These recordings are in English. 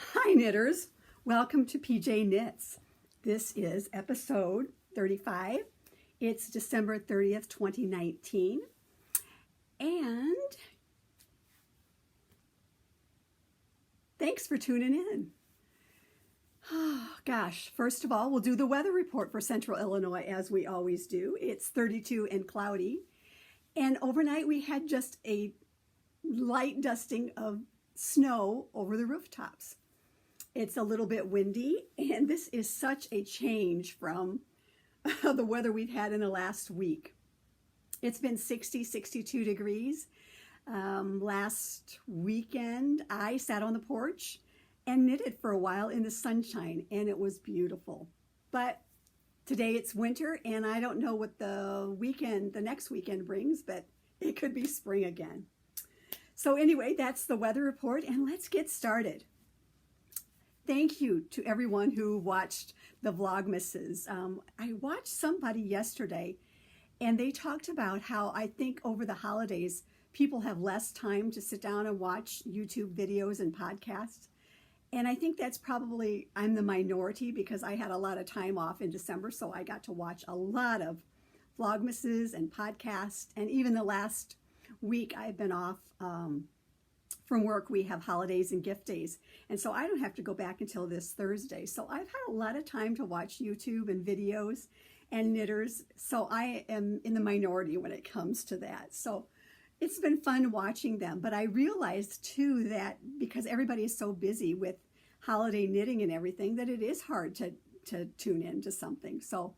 Hi knitters, welcome to PJ Knits. This is episode 35. It's December 30th, 2019. And thanks for tuning in. Oh, gosh, first of all, we'll do the weather report for Central Illinois as we always do. It's 32 and cloudy. And overnight we had just a light dusting of snow over the rooftops. It's a little bit windy, and this is such a change from the weather we've had in the last week. It's been 60, 62 degrees. Last weekend, I sat on the porch and knitted for a while in the sunshine, and it was beautiful. But today it's winter, and I don't know what the next weekend brings, but it could be spring again. So anyway, that's the weather report, and let's get started. Thank you to everyone who watched the Vlogmases. I watched somebody yesterday, and they talked about how I think over the holidays, people have less time to sit down and watch YouTube videos and podcasts. And I think that's probably, I'm the minority because I had a lot of time off in December, so I got to watch a lot of Vlogmases and podcasts. And even the last week I've been off from work, we have holidays and gift days. And so I don't have to go back until this Thursday. So I've had a lot of time to watch YouTube and videos and knitters. So I am in the minority when it comes to that. So it's been fun watching them. But I realized too that because everybody is so busy with holiday knitting and everything, that it is hard to tune in to something. So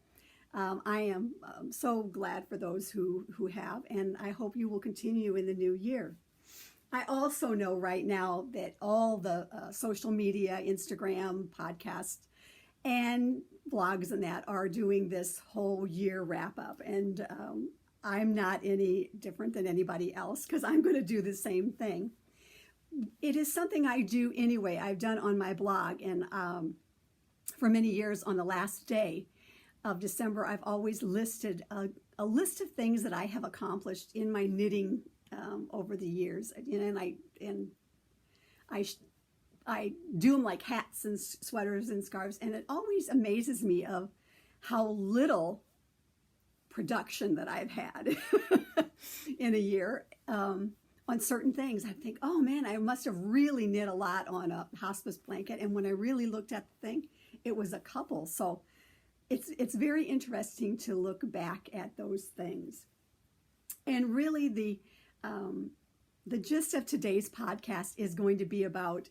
I am so glad for those who have, and I hope you will continue in the new year. I also know right now that all the social media, Instagram, podcasts, and blogs and that are doing this whole year wrap up. And I'm not any different than anybody else because I'm going to do the same thing. It is something I do anyway. I've done on my blog, and for many years on the last day of December, I've always listed a list of things that I have accomplished in my knitting over the years, and I do them like hats and sweaters and scarves, and it always amazes me of how little production that I've had in a year on certain things. I think, oh man, I must have really knit a lot on a hospice blanket, and when I really looked at the thing, it was a couple. So it's very interesting to look back at those things. And really the gist of today's podcast is going to be about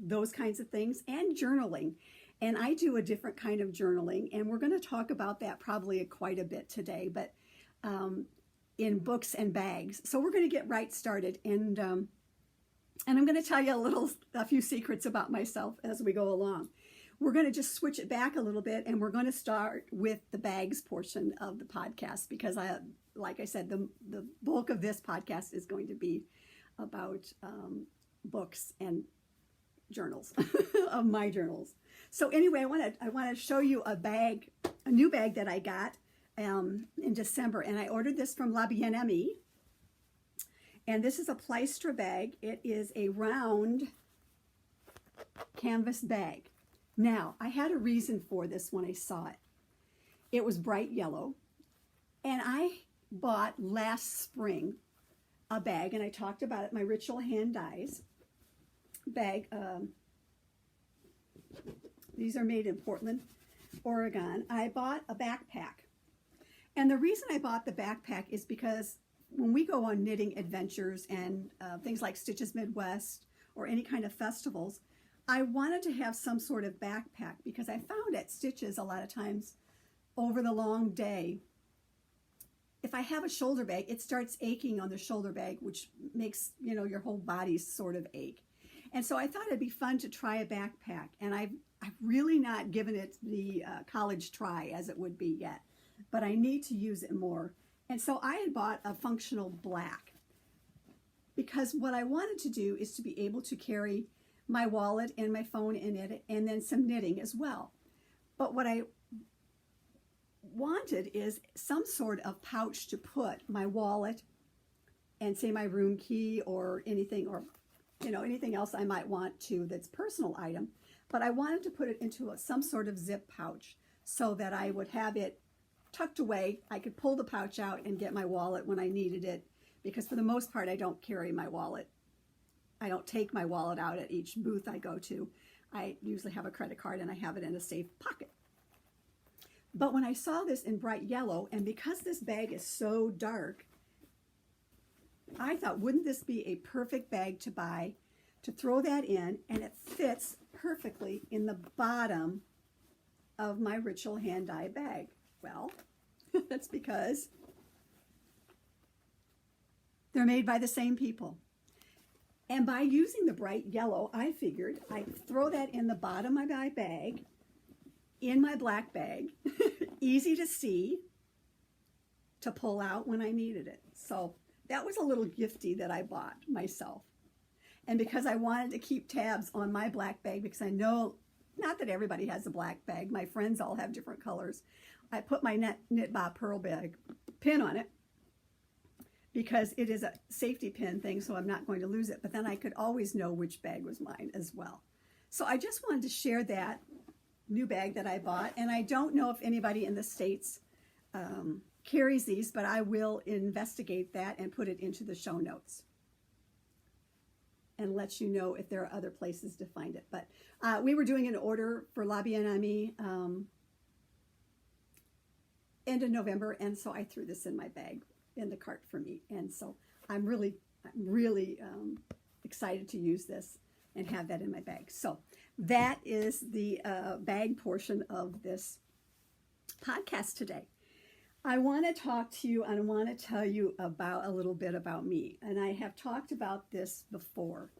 those kinds of things and journaling. And I do a different kind of journaling, and we're going to talk about that probably quite a bit today, but in books and bags. So we're going to get right started, and I'm going to tell you a few secrets about myself as we go along. We're going to just switch it back a little bit, and we're going to start with the bags portion of the podcast because like I said, the bulk of this podcast is going to be about books and journals, of my journals. So anyway, I want to show you a new bag that I got in December, and I ordered this from La Bien-Aimée, and this is a Pleistre bag. It is a round canvas bag. Now, I had a reason for this when I saw it. It was bright yellow, and I bought last spring a bag, and I talked about it, my Ritual Hand Dyes bag. These are made in Portland, Oregon. I bought a backpack, and the reason I bought the backpack is because when we go on knitting adventures and things like Stitches Midwest or any kind of festivals, I wanted to have some sort of backpack because I found at Stitches a lot of times over the long day, if I have a shoulder bag, it starts aching on the shoulder bag, which makes, your whole body sort of ache. And so I thought it'd be fun to try a backpack. And I've really not given it the college try as it would be yet, but I need to use it more. And so I had bought a functional black because what I wanted to do is to be able to carry my wallet and my phone in it, and then some knitting as well. But what I wanted is some sort of pouch to put my wallet and say my room key or anything, or anything else I might want to that's personal item. But I wanted to put it into some sort of zip pouch so that I would have it tucked away. I could pull the pouch out and get my wallet when I needed it, because for the most part, I don't carry my wallet. I don't take my wallet out at each booth I go to. I usually have a credit card and I have it in a safe pocket. But when I saw this in bright yellow, and because this bag is so dark, I thought, wouldn't this be a perfect bag to buy, to throw that in, and it fits perfectly in the bottom of my Ritual hand dye bag. Well, that's because they're made by the same people. And by using the bright yellow, I figured I'd throw that in the bottom of my bag, in my black bag, easy to see, to pull out when I needed it. So that was a little gifty that I bought myself. And because I wanted to keep tabs on my black bag, because I know, not that everybody has a black bag, my friends all have different colors, I put my Knit Bob Pearl bag pin on it, because it is a safety pin thing, so I'm not going to lose it. But then I could always know which bag was mine as well. So I just wanted to share that new bag that I bought. And I don't know if anybody in the States carries these, but I will investigate that and put it into the show notes and let you know if there are other places to find it. But we were doing an order for La Bien-Aimée end of November, and so I threw this in my bag in the cart for me. And so I'm really excited to use this and have that in my bag. So that is the bag portion of this podcast today. I want to talk to you and I want to tell you about a little bit about me. And I have talked about this before.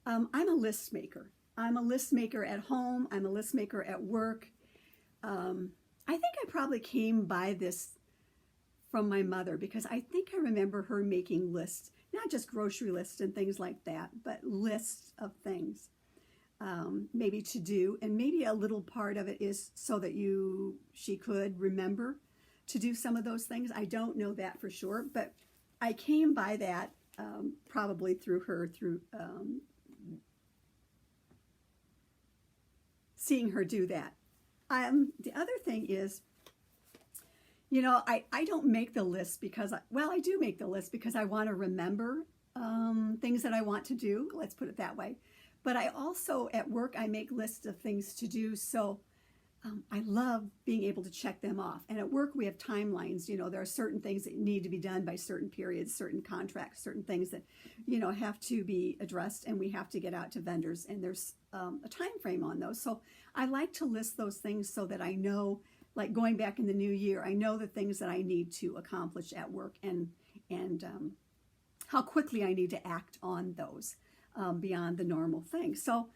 I'm a list maker. I'm a list maker at home. I'm a list maker at work. I think I probably came by this from my mother, because I think I remember her making lists, not just grocery lists and things like that, but lists of things maybe to do. And maybe a little part of it is so that she could remember to do some of those things. I don't know that for sure, but I came by that probably through her, through seeing her do that. The other thing is, I don't make the list because, I do make the list because I want to remember things that I want to do. Let's put it that way. But I also, at work, I make lists of things to do. So I love being able to check them off. And at work, we have timelines. There are certain things that need to be done by certain periods, certain contracts, certain things that, have to be addressed, and we have to get out to vendors. And there's a time frame on those. So I like to list those things so that I know, like going back in the new year, I know the things that I need to accomplish at work and how quickly I need to act on those beyond the normal things. So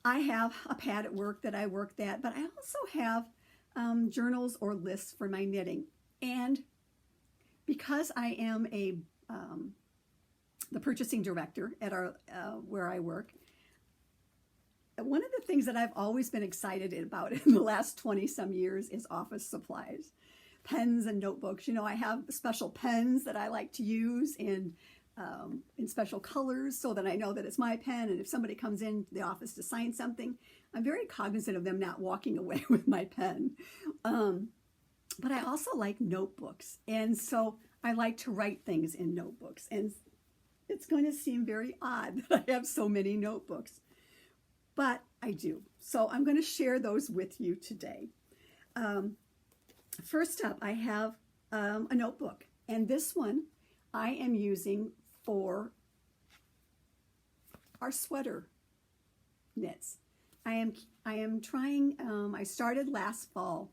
I have a pad at work that I work that, but I also have journals or lists for my knitting. And because I am the purchasing director at our where I work, one of the things that I've always been excited about in the last 20 some years is office supplies, pens and notebooks. I have special pens that I like to use in special colors so that I know that it's my pen. And if somebody comes in the office to sign something, I'm very cognizant of them not walking away with my pen. But I also like notebooks. And so I like to write things in notebooks. And it's going to seem very odd that I have so many notebooks, but I do. So I'm going to share those with you today. First up, I have a notebook. And this one I am using for our sweater knits. I am trying, I started last fall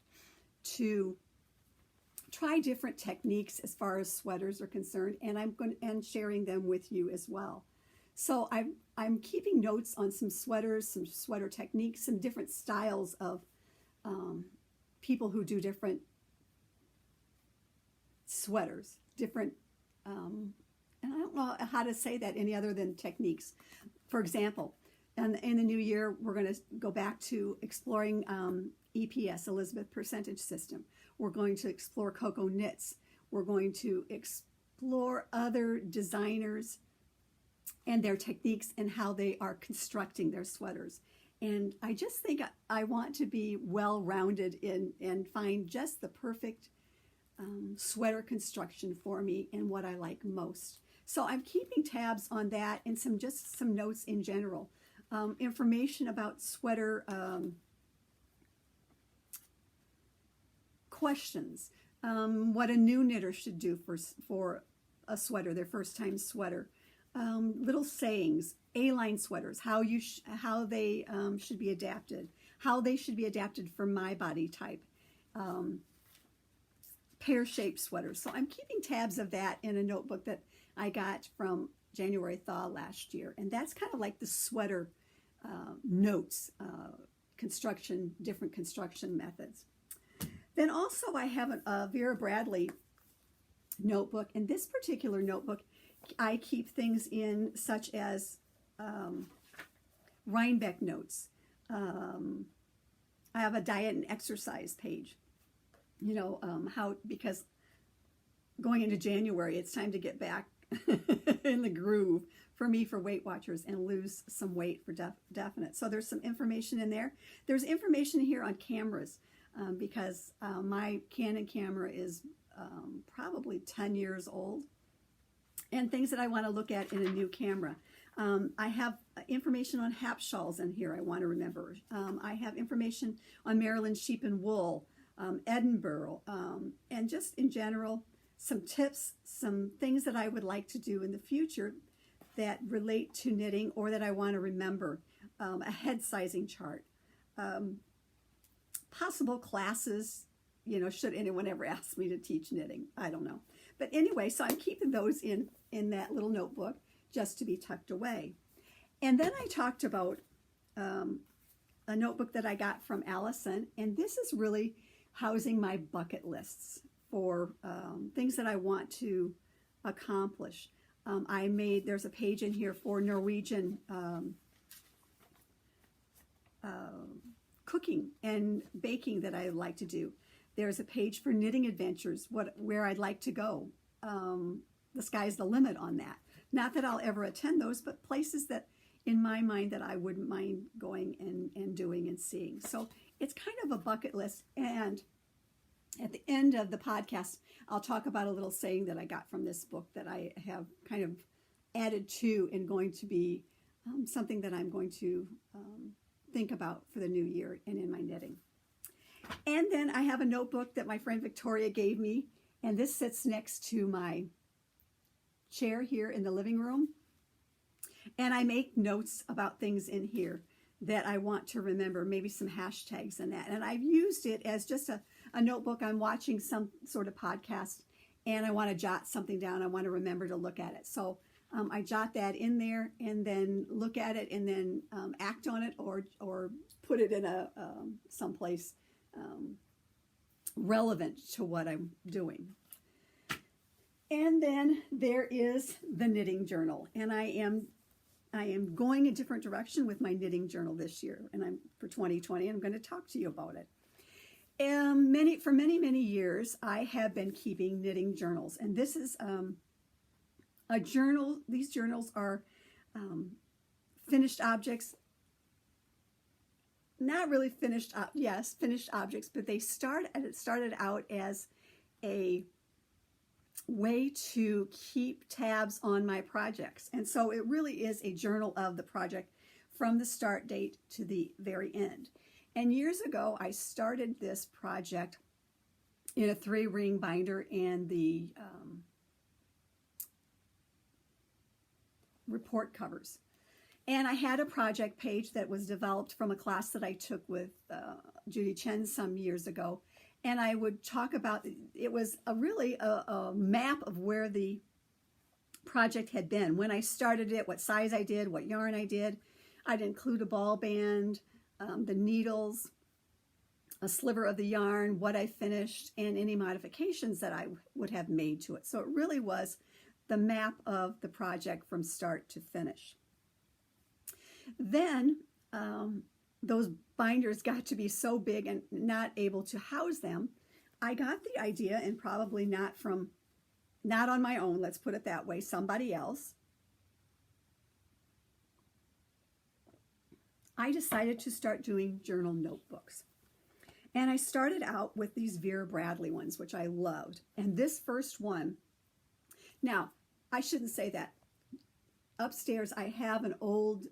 to try different techniques as far as sweaters are concerned, and I'm sharing them with you as well. So I'm keeping notes on some sweaters, some sweater techniques, some different styles of people who do different sweaters, different, and I don't know how to say that any other than techniques. For example, in the new year, we're going to go back to exploring EPS, Elizabeth Percentage System. We're going to explore Coco Knits. We're going to explore other designers' and their techniques and how they are constructing their sweaters. And I just think I want to be well-rounded in and find just the perfect sweater construction for me and what I like most. So I'm keeping tabs on that and just some notes in general. Information about sweater questions. What a new knitter should do for a sweater, their first time sweater. Little sayings, A-line sweaters, how they should be adapted, how they should be adapted for my body type. Pear-shaped sweaters. So I'm keeping tabs of that in a notebook that I got from January Thaw last year. And that's kind of like the sweater notes, different construction methods. Then also I have a Vera Bradley notebook. In this particular notebook, I keep things in such as Rhinebeck notes. I have a diet and exercise page. You know, because going into January, it's time to get back in the groove for me, for Weight Watchers, and lose some weight for definite. So there's some information in there. There's information here on cameras because my Canon camera is probably 10 years old, and things that I want to look at in a new camera. I have information on hap shawls in here I want to remember. I have information on Maryland sheep and wool, Edinburgh, and just in general, some tips, some things that I would like to do in the future that relate to knitting or that I want to remember. A head sizing chart, possible classes, you know, should anyone ever ask me to teach knitting. I don't know. But anyway, so I'm keeping those in that little notebook just to be tucked away. And then I talked about a notebook that I got from Allison, and this is really housing my bucket lists for things that I want to accomplish. There's a page in here for Norwegian cooking and baking that I like to do. There's a page for knitting adventures, where I'd like to go. The sky's the limit on that. Not that I'll ever attend those, but places that, in my mind, that I wouldn't mind going and doing and seeing. So it's kind of a bucket list. And at the end of the podcast, I'll talk about a little saying that I got from this book that I have kind of added to and going to be something that I'm going to think about for the new year and in my knitting. And then I have a notebook that my friend Victoria gave me, and this sits next to my chair here in the living room. And I make notes about things in here that I want to remember, maybe some hashtags and that. And I've used it as just a notebook. I'm watching some sort of podcast and I want to jot something down. I want to remember to look at it. So I jot that in there and then look at it and then act on it or put it in someplace relevant to what I'm doing. And then there is the knitting journal, and I am going a different direction with my knitting journal this year, and I'm for 2020. I'm going to talk to you about it. For many years, I have been keeping knitting journals, and this is a journal. These journals are finished objects. Not really finished objects, but they started out as a way to keep tabs on my projects. And so it really is a journal of the project from the start date to the very end. And years ago, I started this project in a 3-ring binder and the report covers. And I had a project page that was developed from a class that I took with Judy Chen some years ago. And I would talk about, it was really a map of where the project had been. When I started it, what size I did, what yarn I did. I'd include a ball band, the needles, a sliver of the yarn, what I finished, and any modifications that I would have made to it. So it really was the map of the project from start to finish. Then those binders got to be so big and not able to house them. I got the idea, and probably not on my own, let's put it that way, somebody else, I decided to start doing journal notebooks. And I started out with these Vera Bradley ones, which I loved. And this first one, now, I shouldn't say that. Upstairs, I have an old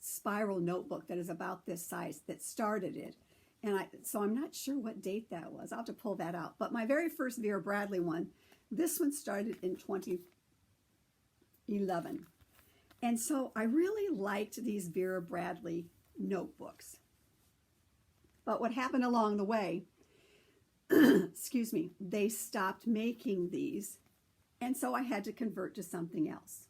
spiral notebook that is about this size that started it. And so I'm not sure what date that was. I'll have to pull that out. But my very first Vera Bradley one, this one started in 2011. And so I really liked these Vera Bradley notebooks. But what happened along the way, excuse me, they stopped making these. And so I had to convert to something else.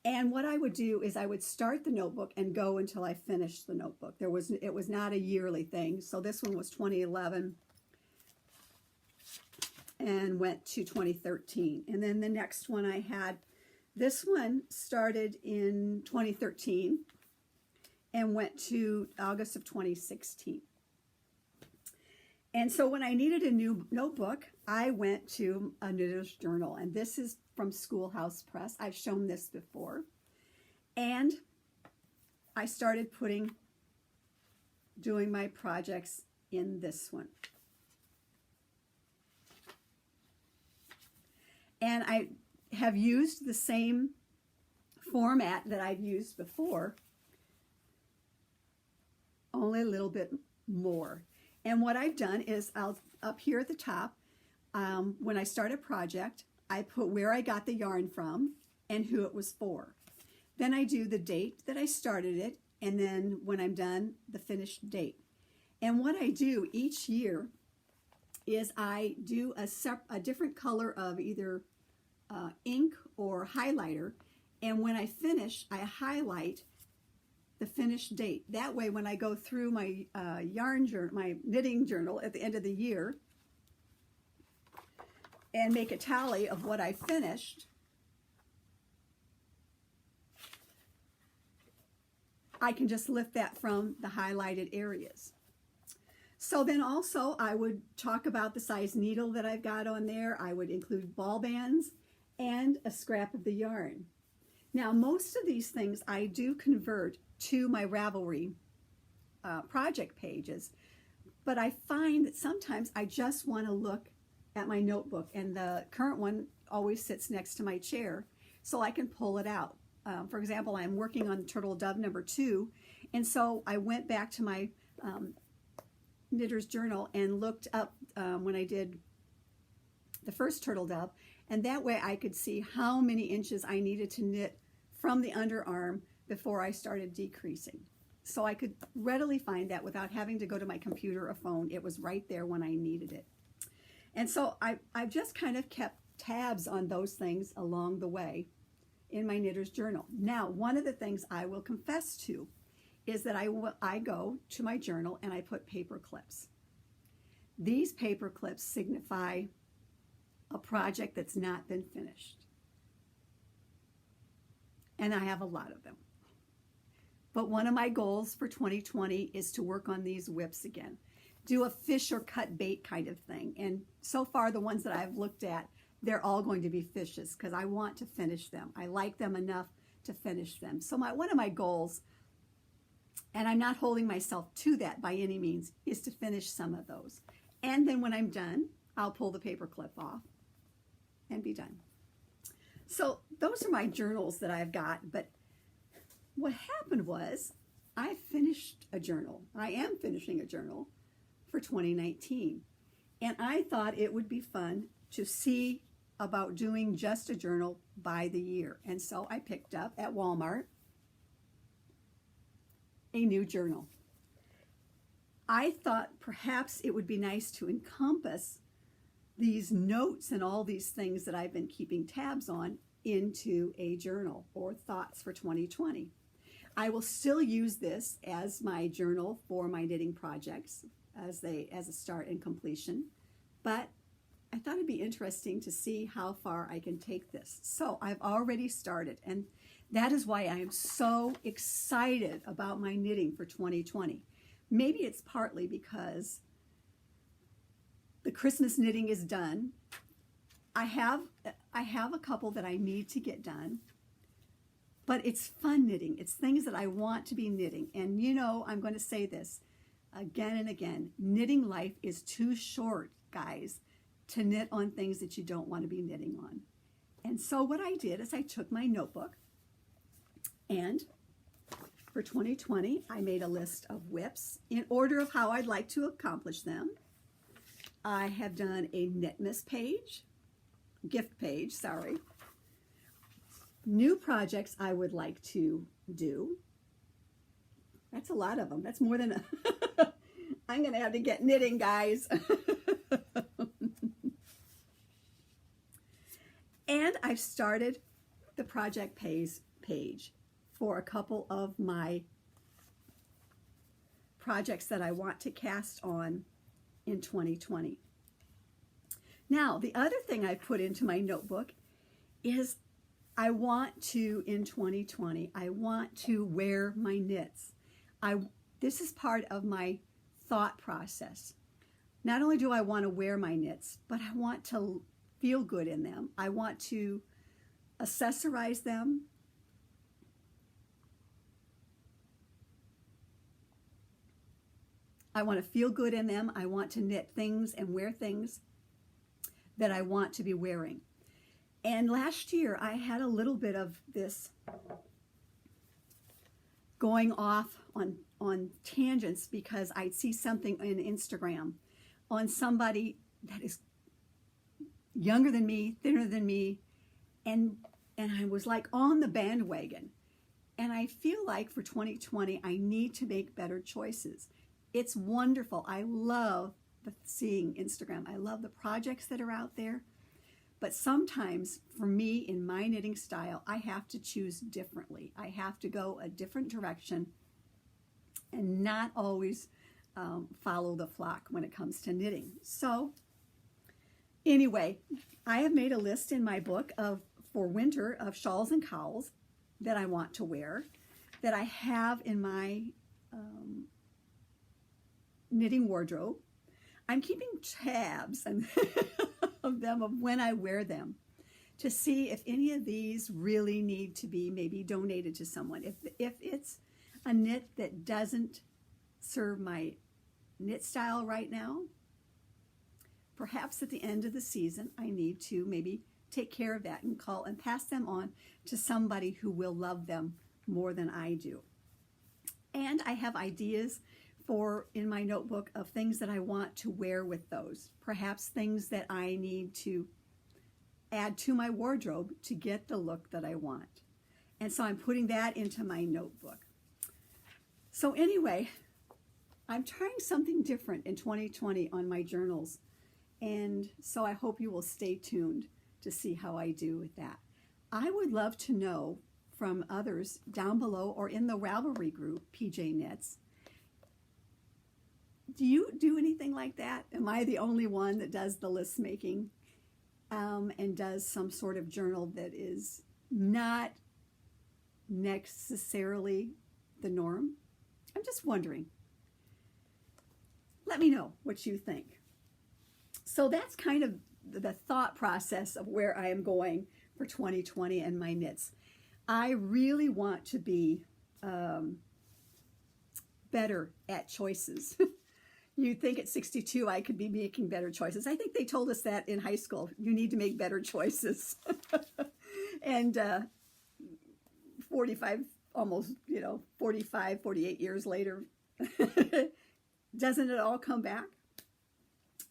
And what I would do is I would start the notebook and go until I finished the notebook. It was not a yearly thing. So this one was 2011 and went to 2013. And then the next one I had, this one started in 2013 and went to August of 2016. And so when I needed a new notebook, I went to a Knitter's Journal, and this is from Schoolhouse Press. I've shown this before. And I started doing my projects in this one. And I have used the same format that I've used before, only a little bit more. And what I've done is up here at the top, when I start a project, I put where I got the yarn from and who it was for. Then I do the date that I started it, and then when I'm done, the finished date. And what I do each year is I do a different color of either ink or highlighter, and when I finish, I highlight the finished date. That way, when I go through my my knitting journal at the end of the year and make a tally of what I finished, I can just lift that from the highlighted areas. So then also I would talk about the size needle that I've got on there. I would include ball bands and a scrap of the yarn. Now, most of these things I do convert to my Ravelry project pages, but I find that sometimes I just want to look at my notebook, and the current one always sits next to my chair, so I can pull it out. For example, I'm working on Turtle Dove number 2, and so I went back to my Knitter's Journal and looked up when I did the first Turtle Dove, and that way I could see how many inches I needed to knit from the underarm before I started decreasing. So I could readily find that without having to go to my computer or phone. It was right there when I needed it. And so I've just kind of kept tabs on those things along the way in my Knitter's Journal. Now, one of the things I will confess to is that I go to my journal and I put paper clips. These paper clips signify a project that's not been finished. And I have a lot of them. But one of my goals for 2020 is to work on these whips again. Do a fish or cut bait kind of thing. And so far, the ones that I've looked at, they're all going to be fishes because I want to finish them. I like them enough to finish them. So one of my goals, and I'm not holding myself to that by any means, is to finish some of those. And then when I'm done, I'll pull the paper clip off and be done. So those are my journals that I've got, but what happened was I finished a journal. I am finishing a journal for 2019, and I thought it would be fun to see about doing just a journal by the year. And so I picked up at Walmart a new journal. I thought perhaps it would be nice to encompass these notes and all these things that I've been keeping tabs on into a journal or thoughts for 2020. I will still use this as my journal for my knitting projects as a start and completion, but I thought it'd be interesting to see how far I can take this. So I've already started, and that is why I am so excited about my knitting for 2020. Maybe it's partly because the Christmas knitting is done. I have a couple that I need to get done, but it's fun knitting. It's things that I want to be knitting. And you know, I'm going to say this again and again. Knitting life is too short, guys, to knit on things that you don't want to be knitting on. And so what I did is I took my notebook, and for 2020, I made a list of WIPs in order of how I'd like to accomplish them. I have done a Knitmas page, gift page, sorry. New projects I would like to do. That's a lot of them. That's more than a I'm going to have to get knitting, guys. And I've started the project page for a couple of my projects that I want to cast on in 2020. Now, the other thing I put into my notebook is I want to, in 2020, I want to wear my knits. This is part of my thought process. Not only do I want to wear my knits, but I want to feel good in them. I want to accessorize them. I want to feel good in them. I want to knit things and wear things that I want to be wearing. And last year I had a little bit of this going off on tangents because I'd see something on Instagram on somebody that is younger than me, thinner than me, and I was like on the bandwagon. And I feel like for 2020 I need to make better choices. It's wonderful. I love seeing Instagram. I love the projects that are out there. But sometimes for me in my knitting style, I have to choose differently. I have to go a different direction and not always follow the flock when it comes to knitting. So anyway, I have made a list in my book for winter of shawls and cowls that I want to wear, that I have in my knitting wardrobe. I'm keeping tabs of them, of when I wear them, to see if any of these really need to be maybe donated to someone. If it's a knit that doesn't serve my knit style right now, perhaps at the end of the season I need to maybe take care of that and call and pass them on to somebody who will love them more than I do. And I have ideas in my notebook of things that I want to wear with those. Perhaps things that I need to add to my wardrobe to get the look that I want. And so I'm putting that into my notebook. So anyway, I'm trying something different in 2020 on my journals. And so I hope you will stay tuned to see how I do with that. I would love to know from others down below or in the Ravelry group, PJ Knits, do you do anything like that? Am I the only one that does the list making and does some sort of journal that is not necessarily the norm? I'm just wondering. Let me know what you think. So that's kind of the thought process of where I am going for 2020 and my knits. I really want to be better at choices. You'd think at 62 I could be making better choices. I think they told us that in high school. You need to make better choices. And 45, almost, 45, 48 years later, doesn't it all come back?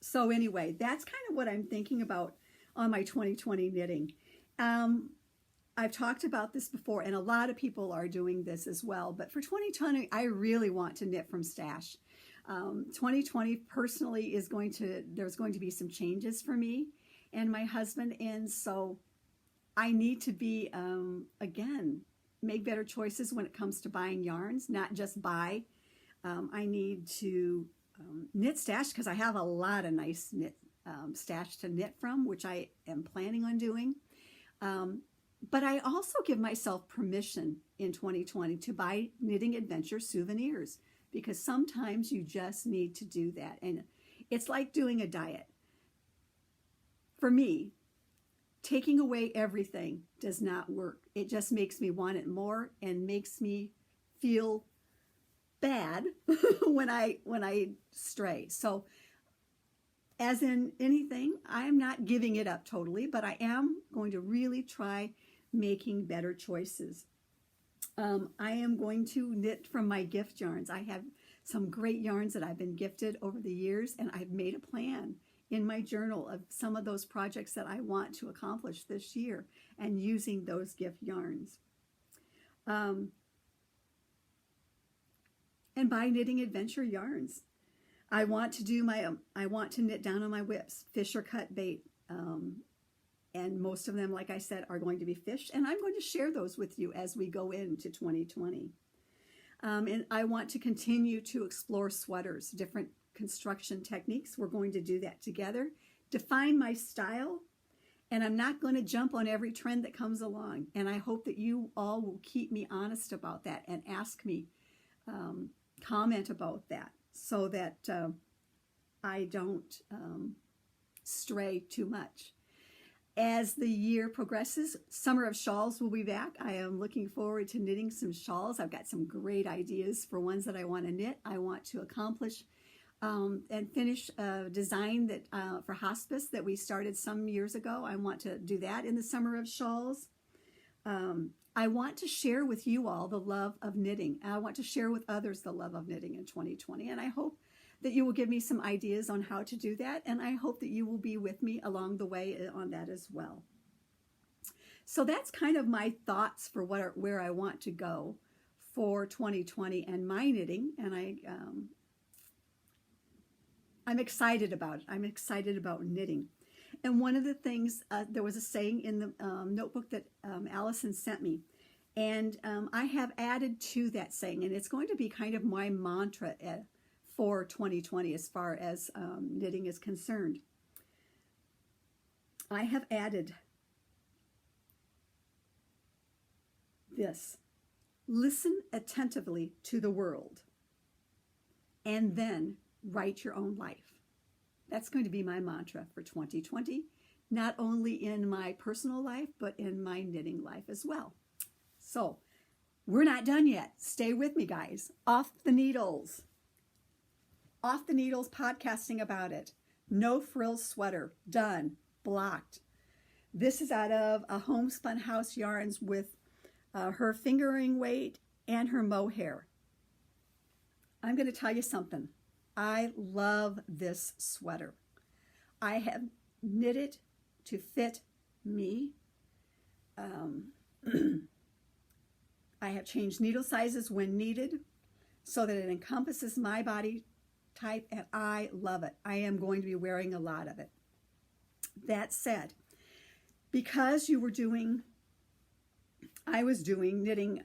So anyway, that's kind of what I'm thinking about on my 2020 knitting. I've talked about this before, and a lot of people are doing this as well. But for 2020, I really want to knit from stash. 2020 personally there's going to be some changes for me and my husband. And so I need to be, again, make better choices when it comes to buying yarns, not just buy. I need to knit stash because I have a lot of nice knit stash to knit from, which I am planning on doing. But I also give myself permission in 2020 to buy Knitting Adventure souvenirs, because sometimes you just need to do that. And it's like doing a diet. For me, taking away everything does not work. It just makes me want it more and makes me feel bad when I stray. So as in anything, I'm not giving it up totally, but I am going to really try making better choices. I am going to knit from my gift yarns. I have some great yarns that I've been gifted over the years, and I've made a plan in my journal of some of those projects that I want to accomplish this year and using those gift yarns. And by Knitting Adventure Yarns, I want to knit down on my whips, Fisher cut bait. And most of them, like I said, are going to be fish. And I'm going to share those with you as we go into 2020. And I want to continue to explore sweaters, different construction techniques. We're going to do that together, define my style, and I'm not going to jump on every trend that comes along. And I hope that you all will keep me honest about that and ask me, comment about that so that I don't stray too much. As the year progresses, Summer of Shawls will be back. I am looking forward to knitting some shawls. I've got some great ideas for ones that I want to knit. I want to accomplish and finish a design that for hospice that we started some years ago. I want to do that in the Summer of Shawls. I want to share with you all the love of knitting. I want to share with others the love of knitting in 2020, and I hope that you will give me some ideas on how to do that, and I hope that you will be with me along the way on that as well. So that's kind of my thoughts for where I want to go for 2020 and my knitting, and I'm excited about it. I'm excited about knitting. And one of the things, there was a saying in the notebook that Allison sent me, and I have added to that saying, and it's going to be kind of my mantra for 2020 as far as knitting is concerned. I have added this: listen attentively to the world and then write your own life. That's going to be my mantra for 2020, not only in my personal life, but in my knitting life as well. So we're not done yet. Stay with me, guys. Off the Needles. Off the Needles, podcasting about it. No Frills sweater, done, blocked. This is out of a Homespun House Yarns with her fingering weight and her mohair. I'm going to tell you something. I love this sweater. I have knit it to fit me. I have changed needle sizes when needed so that it encompasses my body type, and I love it. I am going to be wearing a lot of it. That said, because I was doing knitting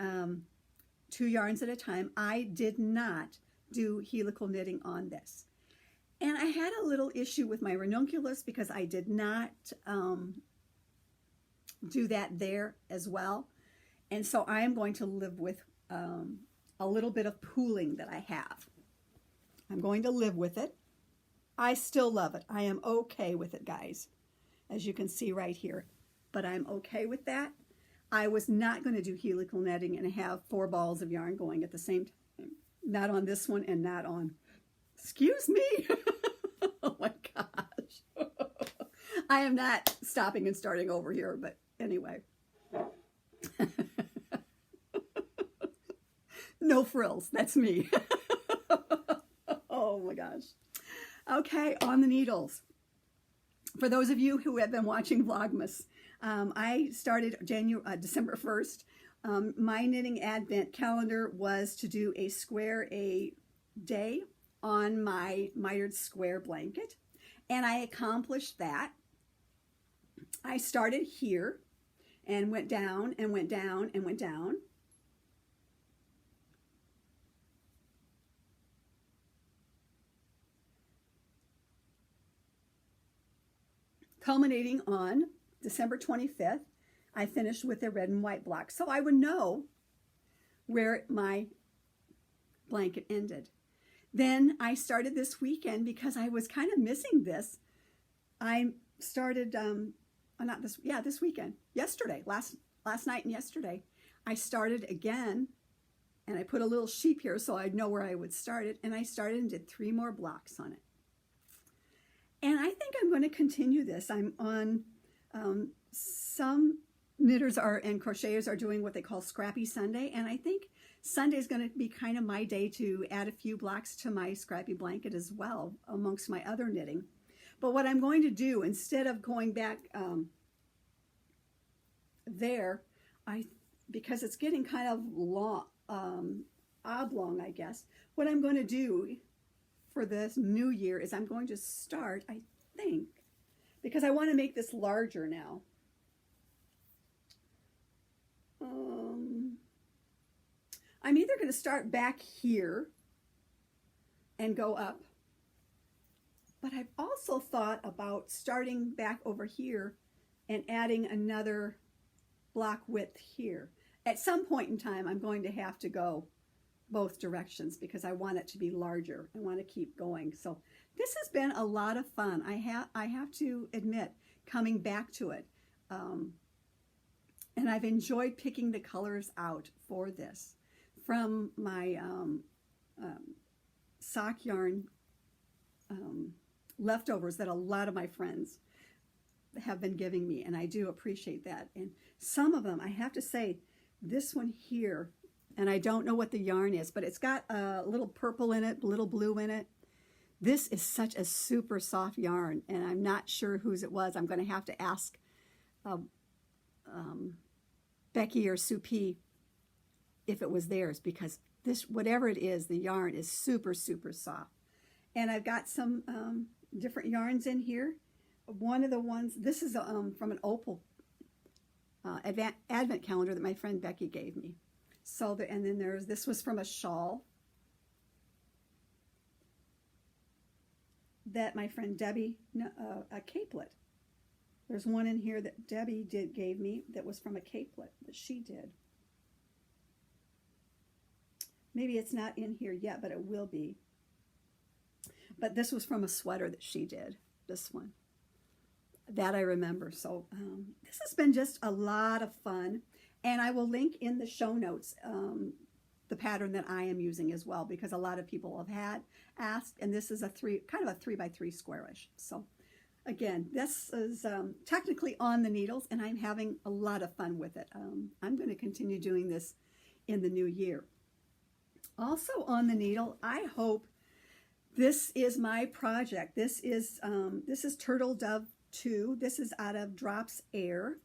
2 yarns at a time, I did not do helical knitting on this. And I had a little issue with my ranunculus because I did not do that there as well. And so I am going to live with a little bit of pooling that I have. I'm going to live with it. I still love it. I am okay with it, guys, as you can see right here. But I'm okay with that. I was not going to do helical netting and have 4 balls of yarn going at the same time. Not on this one and not on, excuse me. Oh my gosh. I am not stopping and starting over here, but anyway. No frills, that's me. Oh my gosh. Okay, on the needles. For those of you who have been watching Vlogmas, I started December 1st. My knitting advent calendar was to do a square a day on my mitered square blanket, and I accomplished that. I started here and went down and went down and went down. Culminating on December 25th, I finished with a red and white block, so I would know where my blanket ended. Then I started this weekend because I was kind of missing this. I started not this, yeah, this weekend, yesterday, last night and yesterday, I started again, and I put a little sheep here so I'd know where I would start it, and I started and did 3 more blocks on it. And I think I'm going to continue this. I'm on, some knitters and crocheters are doing what they call Scrappy Sunday, and I think Sunday is going to be kind of my day to add a few blocks to my scrappy blanket as well, amongst my other knitting. But what I'm going to do, instead of going back there, because it's getting kind of long, oblong, I guess, what I'm going to do for this new year is I'm going to start, I think, because I want to make this larger now. I'm either going to start back here and go up, but I've also thought about starting back over here and adding another block width here. At some point in time, I'm going to have to go both directions because I want it to be larger. I want to keep going. So this has been a lot of fun. I have to admit, coming back to it. And I've enjoyed picking the colors out for this from my sock yarn leftovers that a lot of my friends have been giving me, and I do appreciate that. And some of them, I have to say, this one here, and I don't know what the yarn is, but it's got a little purple in it, a little blue in it. This is such a super soft yarn, and I'm not sure whose it was. I'm going to have to ask Becky or Sue P if it was theirs, because this, whatever it is, the yarn is super, super soft. And I've got some different yarns in here. One of the ones, this is from an Opal advent calendar that my friend Becky gave me. So, and then this was from a shawl that my friend Debbie, a capelet. There's one in here that Debbie gave me that was from a capelet that she did. Maybe it's not in here yet, but it will be. But this was from a sweater that she did, this one. That I remember. So this has been just a lot of fun. And I will link in the show notes the pattern that I am using as well, because a lot of people have asked, and this is kind of a 3x3 squarish. So again, this is technically on the needles, and I'm having a lot of fun with it. I'm going to continue doing this in the new year. Also on the needle, I hope this is my project. This is Turtle Dove 2. This is out of Drops Air.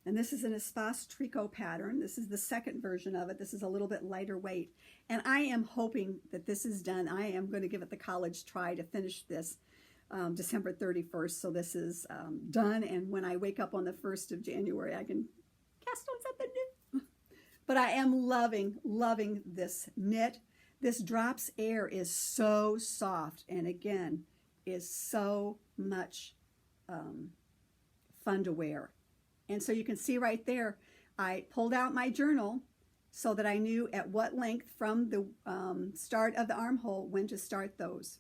And this is an Espace Tricot pattern. This is the second version of it. This is a little bit lighter weight. And I am hoping that this is done. I am going to give it the college try to finish this December 31st. So this is done. And when I wake up on the 1st of January, I can cast on something new. But I am loving this knit. This Drops Air is so soft, and again, is so much fun to wear. And so you can see right there, I pulled out my journal so that I knew at what length from the start of the armhole when to start those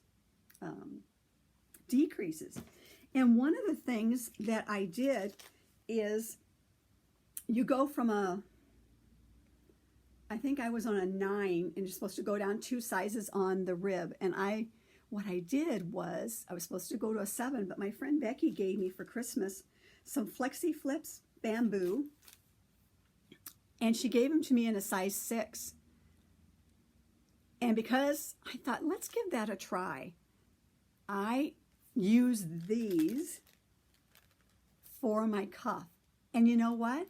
decreases. And one of the things that I did is you go from I think I was on a 9, and you're supposed to go down 2 sizes on the rib. And what I did was, I was supposed to go to a 7, but my friend Becky gave me for Christmas some Flexi Flips bamboo, and she gave them to me in a size 6. And because I thought, let's give that a try, I used these for my cuff. And you know what?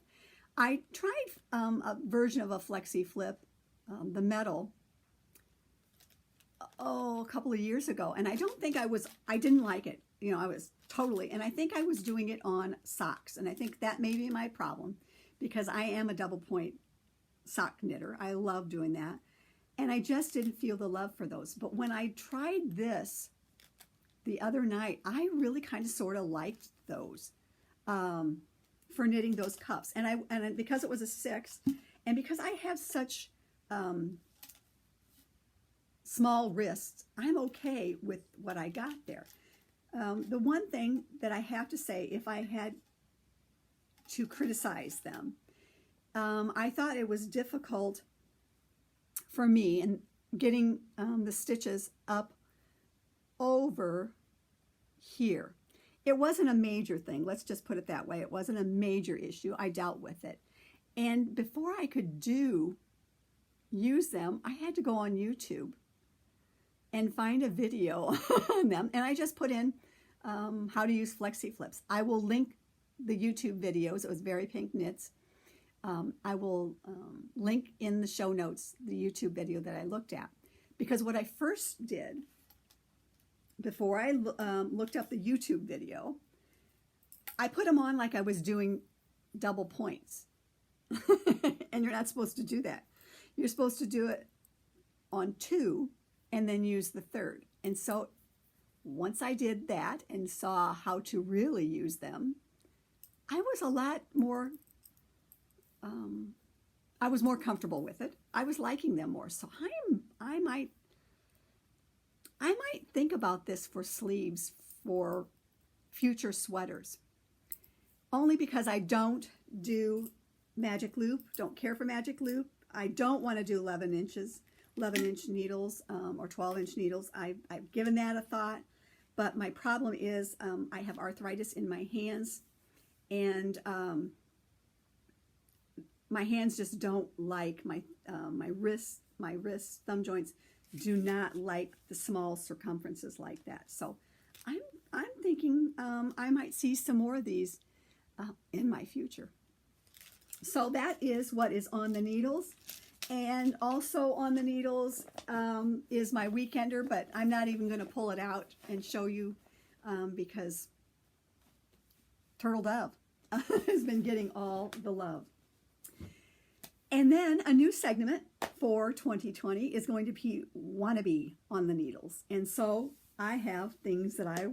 I tried a version of a Flexi Flip, the metal, a couple of years ago, and I didn't like it. You know, I was totally, and I think I was doing it on socks, and I think that may be my problem, because I am a double point sock knitter. I love doing that, and I just didn't feel the love for those. But when I tried this the other night, I really kind of sort of liked those. For knitting those cuffs, and because it was a 6, and because I have such small wrists, I'm okay with what I got there. The one thing that I have to say, if I had to criticize them. I thought it was difficult for me in getting the stitches up over here. It wasn't a major thing. Let's just put it that way. It wasn't a major issue. I dealt with it. And before I could use them, I had to go on YouTube and find a video on them. And I just put in how to use Flexi Flips. I will link the YouTube videos. It was Very Pink Knits. I will link in the show notes the YouTube video that I looked at. Because what I first did, before I looked up the YouTube video, I put them on like I was doing double points. And you're not supposed to do that. You're supposed to do it on 2 and then use the 3rd. And so once I did that and saw how to really use them, I was a lot more, I was more comfortable with it. I was liking them more. So I might think about this for sleeves for future sweaters. Only because I don't do magic loop, don't care for magic loop. I don't want to do 11-inch needles or 12-inch needles. I've given that a thought, but my problem is I have arthritis in my hands, and my hands just don't like my wrists, thumb joints do not like the small circumferences like that. So I'm thinking I might see some more of these in my future. So that is what is on the needles. And also on the needles is my weekender, but I'm not even going to pull it out and show you because Turtle Dove has been getting all the love. And then a new segment for 2020 is going to be wannabe on the needles. And so I have things that I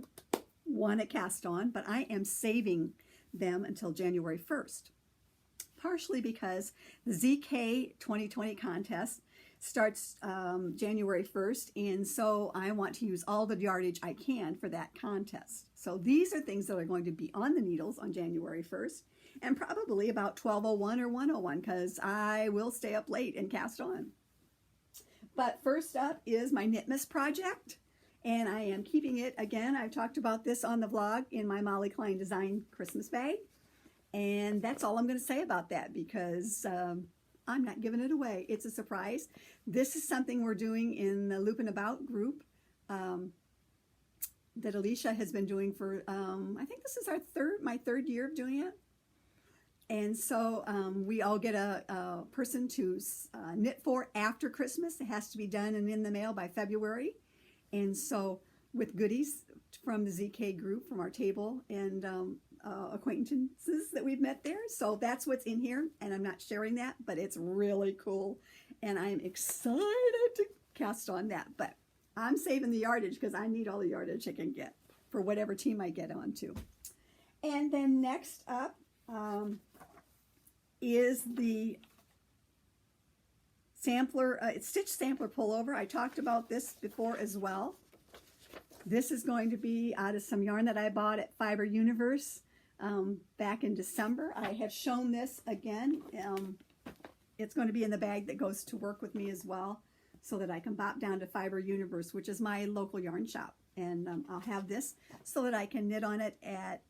want to cast on, but I am saving them until January 1st. Partially because the ZK 2020 contest starts January 1st, and so I want to use all the yardage I can for that contest. So these are things that are going to be on the needles on January 1st, and probably about 12:01 or 1:01, because I will stay up late and cast on. But first up is my Knitmas project, and I am keeping it, again, I've talked about this on the vlog, in my Molly Klein Design Christmas bag. And that's all I'm going to say about that, because I'm not giving it away. It's a surprise. This is something we're doing in the Loop and About group that Alicia has been doing for, I think this is my third year of doing it. And so we all get a person to knit for after Christmas. It has to be done and in the mail by February. And so with goodies from the ZK group, from our table, and acquaintances that we've met there. So that's what's in here, and I'm not sharing that, but it's really cool, and I'm excited to cast on that. But I'm saving the yardage because I need all the yardage I can get for whatever team I get onto. And then next up is the sampler, Stitch Sampler Pullover. I talked about this before as well. This is going to be out of some yarn that I bought at Fiber Universe back in December. I have shown this again. It's going to be in the bag that goes to work with me as well, so that I can bop down to Fiber Universe, which is my local yarn shop. And I'll have this so that I can knit on it at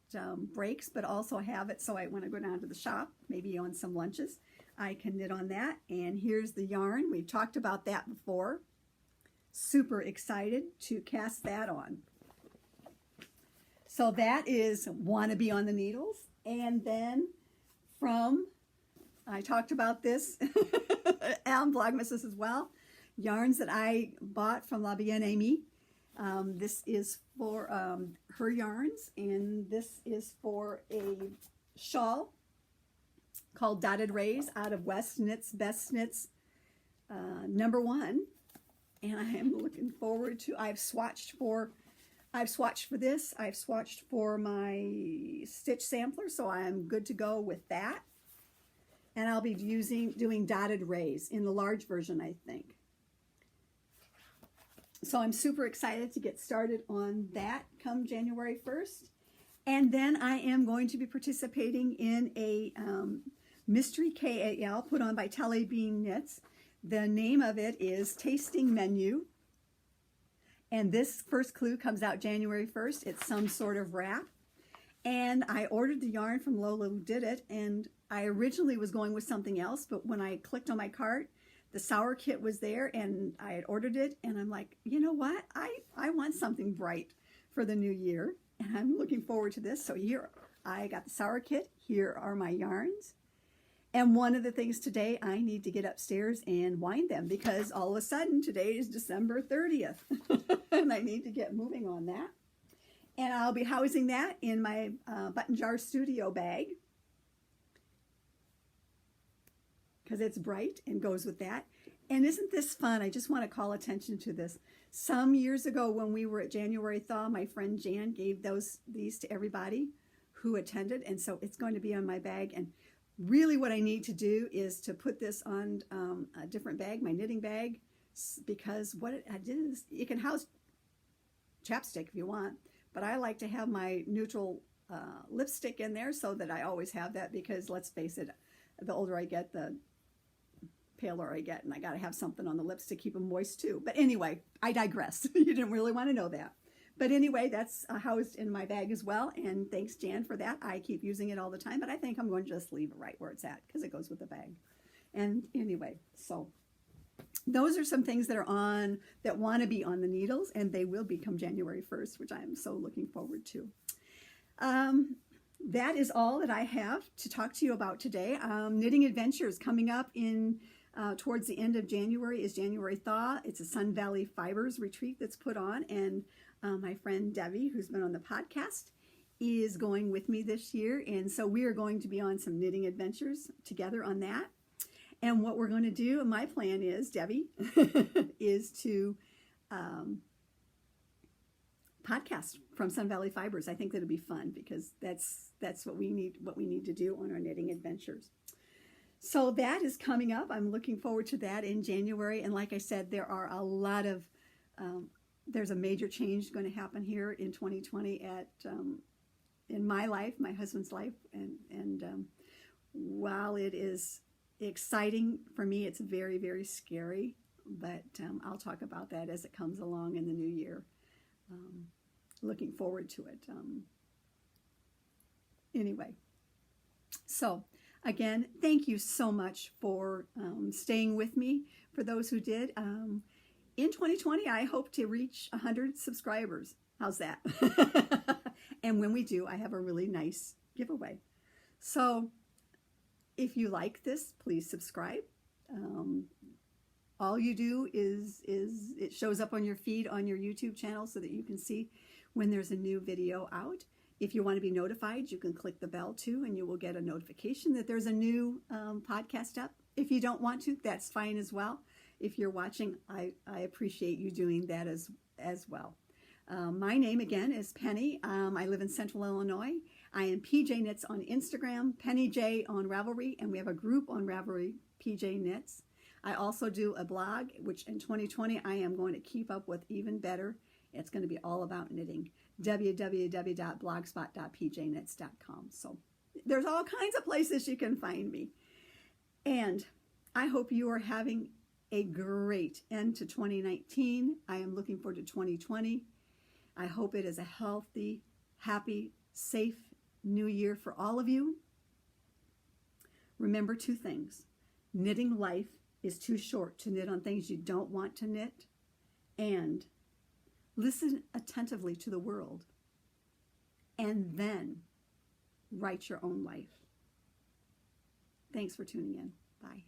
breaks, but also have it so when I go down to the shop, maybe on some lunches, I can knit on that. And here's the yarn. We've talked about that before. Super excited to cast that on. So that is Wannabe on the Needles. And then I talked about this on Vlogmas as well, yarns that I bought from La Bien-Aimée. This is for her yarns, and this is for a shawl called Dotted Rays out of West Knits Best Knits #1. And I am looking forward to, I've swatched for this. I've swatched for my stitch sampler, so I'm good to go with that. And I'll be doing Dotted Rays in the large version, I think. So I'm super excited to get started on that come January 1st. And then I am going to be participating in a Mystery KAL, put on by Telly Bean Knits. The name of it is Tasting Menu. And this first clue comes out January 1st. It's some sort of wrap. And I ordered the yarn from Lola Who Did It, and I originally was going with something else, but when I clicked on my cart, the sour kit was there, and I had ordered it, and I'm like, you know what? I want something bright for the new year, and I'm looking forward to this. So here, I got the sour kit. Here are my yarns. And one of the things today, I need to get upstairs and wind them, because all of a sudden, today is December 30th, and I need to get moving on that. And I'll be housing that in my Button Jar Studio bag, because it's bright and goes with that. And isn't this fun? I just want to call attention to this. Some years ago when we were at January Thaw, my friend Jan gave these to everybody who attended. And so it's going to be on my bag. And really what I need to do is to put this on a different bag, my knitting bag, because what I did is you can house chapstick if you want. But I like to have my neutral lipstick in there so that I always have that, because let's face it, the older I get, the paler I get, and I got to have something on the lips to keep them moist too. But anyway, I digress. You didn't really want to know that. But anyway, that's housed in my bag as well, and thanks, Jan, for that. I keep using it all the time, but I think I'm going to just leave it right where it's at because it goes with the bag. And anyway, so those are some things that are on, that want to be on the needles, and they will become January 1st, which I am so looking forward to. That is all that I have to talk to you about today. Knitting Adventures coming up in towards the end of January is January Thaw. It's a Sun Valley Fibers retreat that's put on, and my friend Debbie, who's been on the podcast, is going with me this year, and so we are going to be on some knitting adventures together on that. And what we're going to do, my plan is, Debbie, is to podcast from Sun Valley Fibers. I think that'll be fun, because that's what we need to do on our knitting adventures. So that is coming up. I'm looking forward to that in January. And like I said, there are a lot of there's a major change going to happen here in 2020 in my life, my husband's life, and while it is exciting for me, it's very, very scary, but I'll talk about that as it comes along in the new year. Looking forward to it. Anyway, so again, thank you so much for staying with me. For those who did, in 2020, I hope to reach 100 subscribers. How's that? And when we do, I have a really nice giveaway. So if you like this, please subscribe. All you do is it shows up on your feed on your YouTube channel so that you can see when there's a new video out. If you want to be notified, you can click the bell too, and you will get a notification that there's a new podcast up. If you don't want to, that's fine as well. If you're watching, I appreciate you doing that as well. My name again is Penny. I live in Central Illinois. I am PJ Knits on Instagram, Penny J on Ravelry, and we have a group on Ravelry, PJ Knits. I also do a blog, which in 2020 I am going to keep up with even better. It's going to be all about knitting, www.blogspot.pjknits.com. So there's all kinds of places you can find me. And I hope you are having a great end to 2019. I am looking forward to 2020. I hope it is a healthy, happy, safe new year for all of you. Remember two things. Knitting life is too short to knit on things you don't want to knit. And listen attentively to the world. And then write your own life. Thanks for tuning in. Bye.